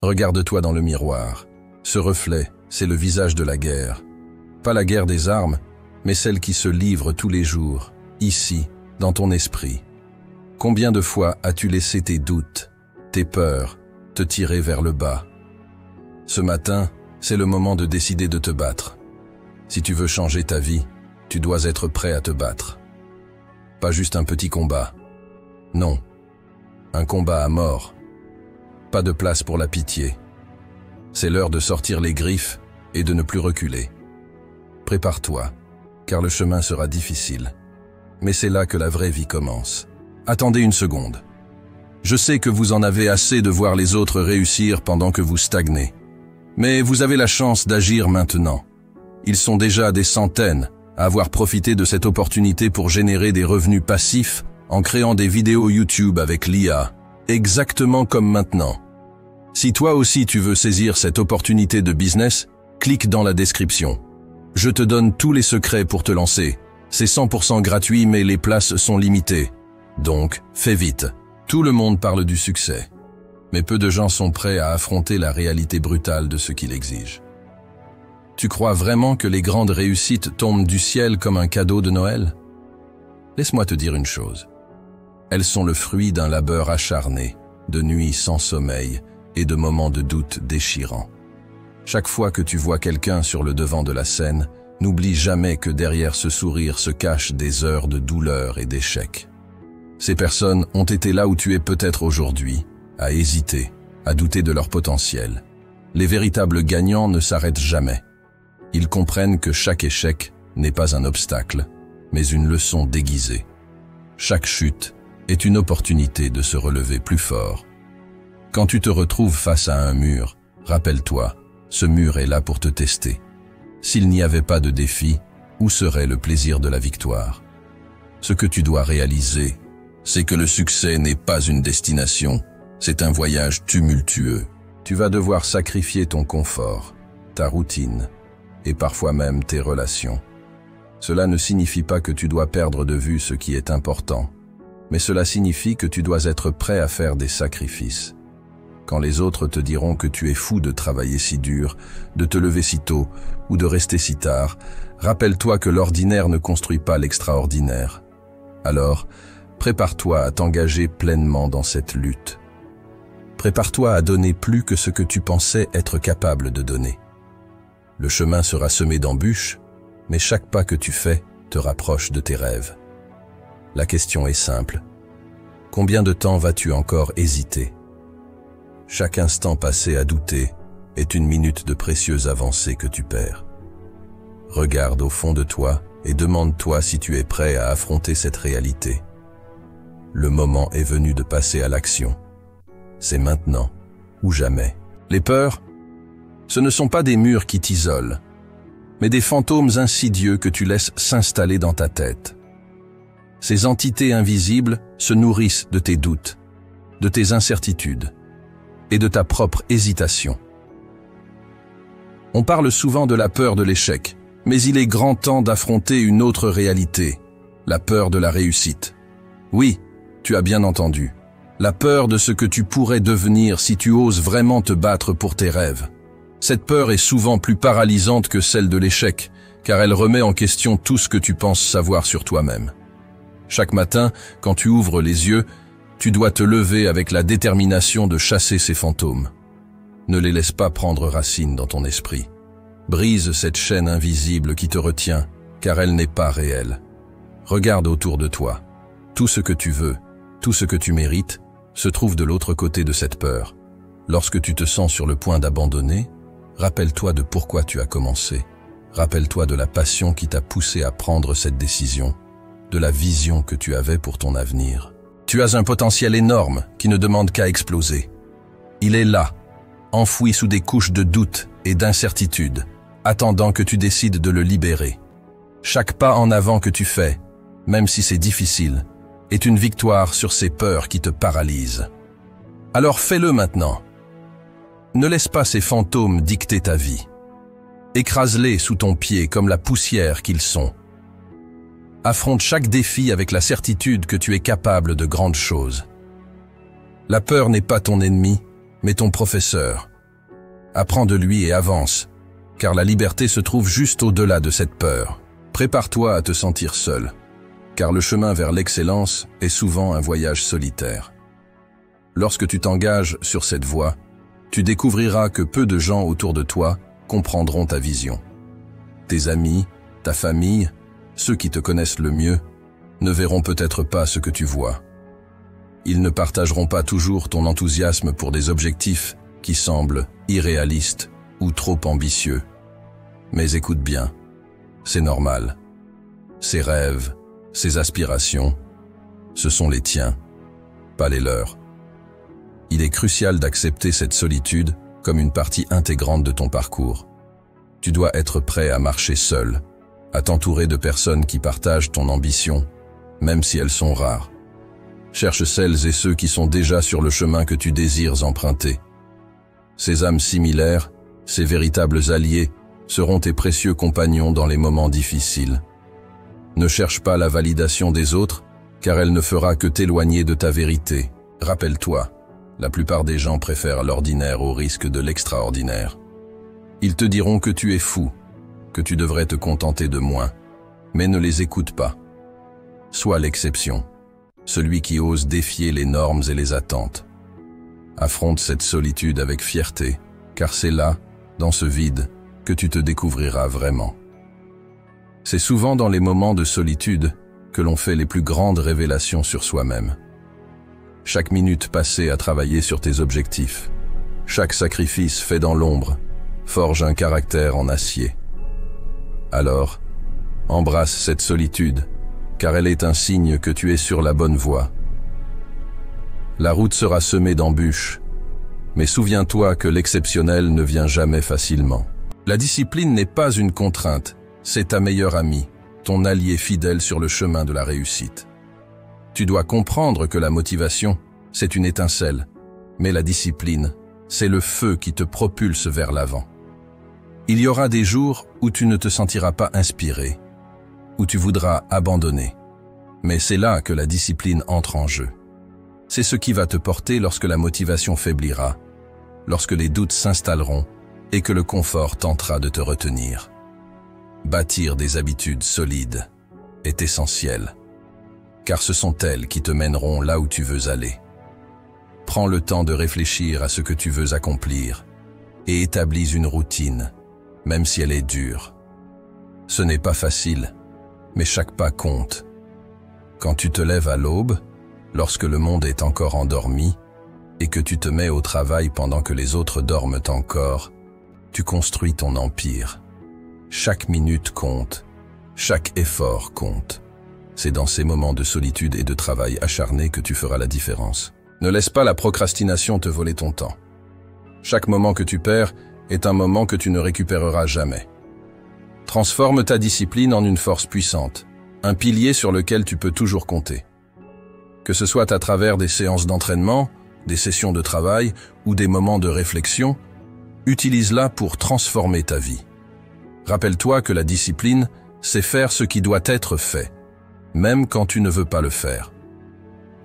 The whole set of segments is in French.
Regarde-toi dans le miroir. Ce reflet, c'est le visage de la guerre. Pas la guerre des armes, mais celle qui se livre tous les jours, ici, dans ton esprit. Combien de fois as-tu laissé tes doutes, tes peurs, te tirer vers le bas? Ce matin, c'est le moment de décider de te battre. Si tu veux changer ta vie, tu dois être prêt à te battre. Pas juste un petit combat. Non, un combat à mort. Pas de place pour la pitié. C'est l'heure de sortir les griffes et de ne plus reculer. Prépare-toi, car le chemin sera difficile. Mais c'est là que la vraie vie commence. Attendez une seconde. Je sais que vous en avez assez de voir les autres réussir pendant que vous stagnez. Mais vous avez la chance d'agir maintenant. Ils sont déjà des centaines à avoir profité de cette opportunité pour générer des revenus passifs en créant des vidéos YouTube avec l'IA, exactement comme maintenant. Si toi aussi tu veux saisir cette opportunité de business, clique dans la description. Je te donne tous les secrets pour te lancer. C'est 100% gratuit mais les places sont limitées. Donc, fais vite. Tout le monde parle du succès. Mais peu de gens sont prêts à affronter la réalité brutale de ce qu'il exige. Tu crois vraiment que les grandes réussites tombent du ciel comme un cadeau de Noël? Laisse-moi te dire une chose. Elles sont le fruit d'un labeur acharné, de nuits sans sommeil et de moments de doute déchirants. Chaque fois que tu vois quelqu'un sur le devant de la scène, n'oublie jamais que derrière ce sourire se cachent des heures de douleur et d'échec. Ces personnes ont été là où tu es peut-être aujourd'hui, à hésiter, à douter de leur potentiel. Les véritables gagnants ne s'arrêtent jamais. Ils comprennent que chaque échec n'est pas un obstacle, mais une leçon déguisée. Chaque chute est une opportunité de se relever plus fort. Quand tu te retrouves face à un mur, rappelle-toi, ce mur est là pour te tester. S'il n'y avait pas de défi, où serait le plaisir de la victoire? Ce que tu dois réaliser, c'est que le succès n'est pas une destination, c'est un voyage tumultueux. Tu vas devoir sacrifier ton confort, ta routine, et parfois même tes relations. Cela ne signifie pas que tu dois perdre de vue ce qui est important, mais cela signifie que tu dois être prêt à faire des sacrifices. Quand les autres te diront que tu es fou de travailler si dur, de te lever si tôt ou de rester si tard, rappelle-toi que l'ordinaire ne construit pas l'extraordinaire. Alors, prépare-toi à t'engager pleinement dans cette lutte. Prépare-toi à donner plus que ce que tu pensais être capable de donner. Le chemin sera semé d'embûches, mais chaque pas que tu fais te rapproche de tes rêves. La question est simple. Combien de temps vas-tu encore hésiter? Chaque instant passé à douter est une minute de précieuse avancée que tu perds. Regarde au fond de toi et demande-toi si tu es prêt à affronter cette réalité. Le moment est venu de passer à l'action. C'est maintenant ou jamais. Les peurs, ce ne sont pas des murs qui t'isolent, mais des fantômes insidieux que tu laisses s'installer dans ta tête. Ces entités invisibles se nourrissent de tes doutes, de tes incertitudes et de ta propre hésitation. On parle souvent de la peur de l'échec, mais il est grand temps d'affronter une autre réalité, la peur de la réussite. Oui, tu as bien entendu, la peur de ce que tu pourrais devenir si tu oses vraiment te battre pour tes rêves. Cette peur est souvent plus paralysante que celle de l'échec, car elle remet en question tout ce que tu penses savoir sur toi-même. Chaque matin, quand tu ouvres les yeux, tu dois te lever avec la détermination de chasser ces fantômes. Ne les laisse pas prendre racine dans ton esprit. Brise cette chaîne invisible qui te retient, car elle n'est pas réelle. Regarde autour de toi. Tout ce que tu veux, tout ce que tu mérites, se trouve de l'autre côté de cette peur. Lorsque tu te sens sur le point d'abandonner, rappelle-toi de pourquoi tu as commencé. Rappelle-toi de la passion qui t'a poussé à prendre cette décision, de la vision que tu avais pour ton avenir. Tu as un potentiel énorme qui ne demande qu'à exploser. Il est là, enfoui sous des couches de doute et d'incertitude, attendant que tu décides de le libérer. Chaque pas en avant que tu fais, même si c'est difficile, est une victoire sur ces peurs qui te paralysent. Alors fais-le maintenant. Ne laisse pas ces fantômes dicter ta vie. Écrase-les sous ton pied comme la poussière qu'ils sont. Affronte chaque défi avec la certitude que tu es capable de grandes choses. La peur n'est pas ton ennemi, mais ton professeur. Apprends de lui et avance, car la liberté se trouve juste au-delà de cette peur. Prépare-toi à te sentir seul, car le chemin vers l'excellence est souvent un voyage solitaire. Lorsque tu t'engages sur cette voie, tu découvriras que peu de gens autour de toi comprendront ta vision. Tes amis, ta famille, ceux qui te connaissent le mieux, ne verront peut-être pas ce que tu vois. Ils ne partageront pas toujours ton enthousiasme pour des objectifs qui semblent irréalistes ou trop ambitieux. Mais écoute bien, c'est normal. Ces rêves, ces aspirations, ce sont les tiens, pas les leurs. Il est crucial d'accepter cette solitude comme une partie intégrante de ton parcours. Tu dois être prêt à marcher seul, à t'entourer de personnes qui partagent ton ambition, même si elles sont rares. Cherche celles et ceux qui sont déjà sur le chemin que tu désires emprunter. Ces âmes similaires, ces véritables alliés, seront tes précieux compagnons dans les moments difficiles. Ne cherche pas la validation des autres, car elle ne fera que t'éloigner de ta vérité. Rappelle-toi, la plupart des gens préfèrent l'ordinaire au risque de l'extraordinaire. Ils te diront que tu es fou, que tu devrais te contenter de moins, mais ne les écoute pas. Sois l'exception, celui qui ose défier les normes et les attentes. Affronte cette solitude avec fierté, car c'est là, dans ce vide, que tu te découvriras vraiment. C'est souvent dans les moments de solitude que l'on fait les plus grandes révélations sur soi-même. Chaque minute passée à travailler sur tes objectifs, chaque sacrifice fait dans l'ombre, forge un caractère en acier. Alors, embrasse cette solitude, car elle est un signe que tu es sur la bonne voie. La route sera semée d'embûches, mais souviens-toi que l'exceptionnel ne vient jamais facilement. La discipline n'est pas une contrainte, c'est ta meilleure amie, ton allié fidèle sur le chemin de la réussite. Tu dois comprendre que la motivation, c'est une étincelle, mais la discipline, c'est le feu qui te propulse vers l'avant. Il y aura des jours où tu ne te sentiras pas inspiré, où tu voudras abandonner. Mais c'est là que la discipline entre en jeu. C'est ce qui va te porter lorsque la motivation faiblira, lorsque les doutes s'installeront et que le confort tentera de te retenir. Bâtir des habitudes solides est essentiel, car ce sont elles qui te mèneront là où tu veux aller. Prends le temps de réfléchir à ce que tu veux accomplir et établis une routine, même si elle est dure. Ce n'est pas facile, mais chaque pas compte. Quand tu te lèves à l'aube, lorsque le monde est encore endormi, et que tu te mets au travail pendant que les autres dorment encore, tu construis ton empire. Chaque minute compte, chaque effort compte. C'est dans ces moments de solitude et de travail acharné que tu feras la différence. Ne laisse pas la procrastination te voler ton temps. Chaque moment que tu perds est un moment que tu ne récupéreras jamais. Transforme ta discipline en une force puissante, un pilier sur lequel tu peux toujours compter. Que ce soit à travers des séances d'entraînement, des sessions de travail ou des moments de réflexion, utilise-la pour transformer ta vie. Rappelle-toi que la discipline, c'est faire ce qui doit être fait, même quand tu ne veux pas le faire.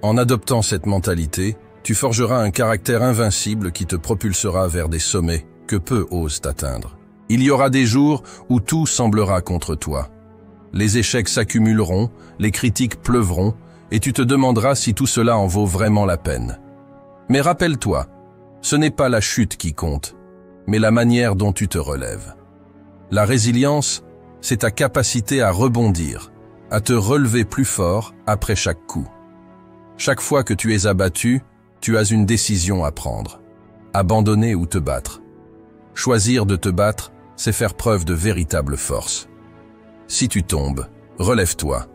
En adoptant cette mentalité, tu forgeras un caractère invincible qui te propulsera vers des sommets que peu osent atteindre. Il y aura des jours où tout semblera contre toi. Les échecs s'accumuleront, les critiques pleuvront, et tu te demanderas si tout cela en vaut vraiment la peine. Mais rappelle-toi, ce n'est pas la chute qui compte, mais la manière dont tu te relèves. La résilience, c'est ta capacité à rebondir, à te relever plus fort après chaque coup. Chaque fois que tu es abattu, tu as une décision à prendre. Abandonner ou te battre. Choisir de te battre, c'est faire preuve de véritable force. Si tu tombes, relève-toi.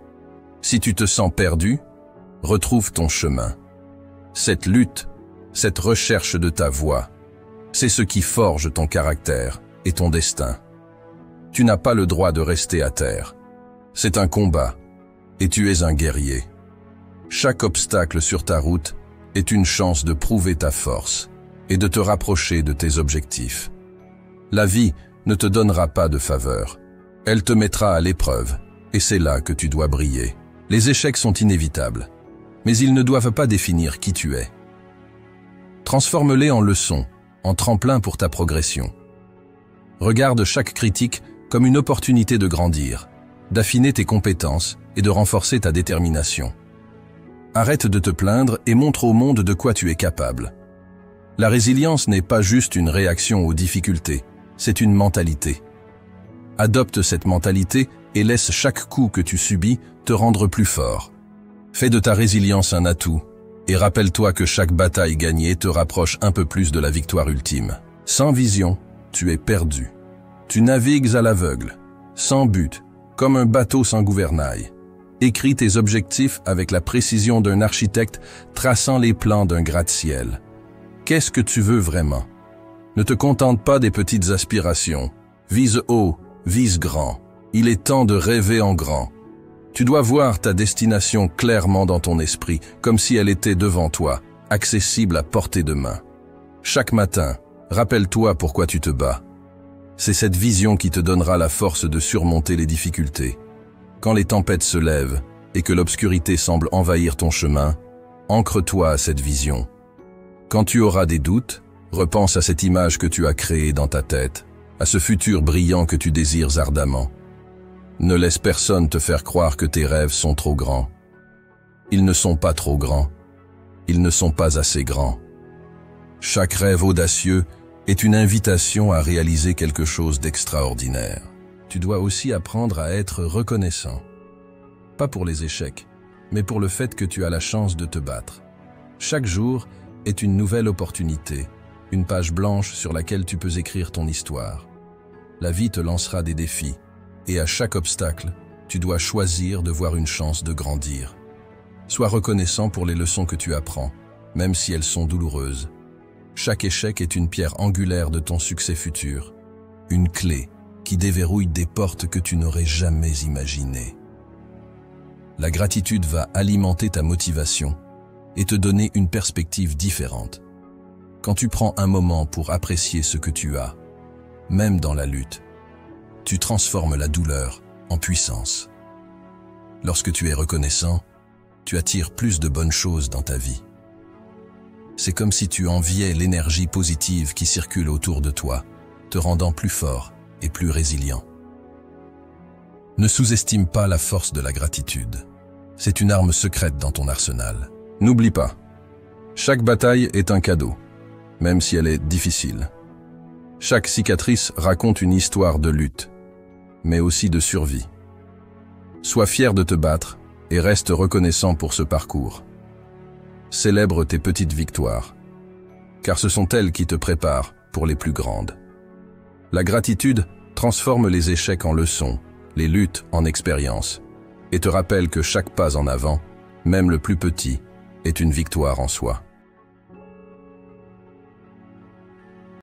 Si tu te sens perdu, retrouve ton chemin. Cette lutte, cette recherche de ta voie, c'est ce qui forge ton caractère et ton destin. Tu n'as pas le droit de rester à terre. C'est un combat, et tu es un guerrier. Chaque obstacle sur ta route est une chance de prouver ta force et de te rapprocher de tes objectifs. La vie ne te donnera pas de faveur. Elle te mettra à l'épreuve, et c'est là que tu dois briller. Les échecs sont inévitables, mais ils ne doivent pas définir qui tu es. Transforme-les en leçons, en tremplin pour ta progression. Regarde chaque critique comme une opportunité de grandir, d'affiner tes compétences et de renforcer ta détermination. Arrête de te plaindre et montre au monde de quoi tu es capable. La résilience n'est pas juste une réaction aux difficultés, c'est une mentalité. Adopte cette mentalité et laisse chaque coup que tu subis te rendre plus fort. Fais de ta résilience un atout et rappelle-toi que chaque bataille gagnée te rapproche un peu plus de la victoire ultime. Sans vision, tu es perdu. Tu navigues à l'aveugle, sans but, comme un bateau sans gouvernail. Écris tes objectifs avec la précision d'un architecte traçant les plans d'un gratte-ciel. Qu'est-ce que tu veux vraiment? Ne te contente pas des petites aspirations. Vise haut, vise grand. Il est temps de rêver en grand. Tu dois voir ta destination clairement dans ton esprit, comme si elle était devant toi, accessible à portée de main. Chaque matin, rappelle-toi pourquoi tu te bats. C'est cette vision qui te donnera la force de surmonter les difficultés. Quand les tempêtes se lèvent et que l'obscurité semble envahir ton chemin, ancre-toi à cette vision. Quand tu auras des doutes, repense à cette image que tu as créée dans ta tête, à ce futur brillant que tu désires ardemment. Ne laisse personne te faire croire que tes rêves sont trop grands. Ils ne sont pas trop grands. Ils ne sont pas assez grands. Chaque rêve audacieux est une invitation à réaliser quelque chose d'extraordinaire. Tu dois aussi apprendre à être reconnaissant. Pas pour les échecs, mais pour le fait que tu as la chance de te battre. Chaque jour est une nouvelle opportunité, une page blanche sur laquelle tu peux écrire ton histoire. La vie te lancera des défis, et à chaque obstacle, tu dois choisir de voir une chance de grandir. Sois reconnaissant pour les leçons que tu apprends, même si elles sont douloureuses. Chaque échec est une pierre angulaire de ton succès futur, une clé qui déverrouille des portes que tu n'aurais jamais imaginées. La gratitude va alimenter ta motivation et te donner une perspective différente. Quand tu prends un moment pour apprécier ce que tu as, même dans la lutte, tu transformes la douleur en puissance. Lorsque tu es reconnaissant, tu attires plus de bonnes choses dans ta vie. C'est comme si tu enviais l'énergie positive qui circule autour de toi, te rendant plus fort et plus résilient. Ne sous-estime pas la force de la gratitude. C'est une arme secrète dans ton arsenal. N'oublie pas, chaque bataille est un cadeau, même si elle est difficile. Chaque cicatrice raconte une histoire de lutte, mais aussi de survie. Sois fier de te battre et reste reconnaissant pour ce parcours. Célèbre tes petites victoires, car ce sont elles qui te préparent pour les plus grandes. La gratitude transforme les échecs en leçons, les luttes en expériences, et te rappelle que chaque pas en avant, même le plus petit, est une victoire en soi.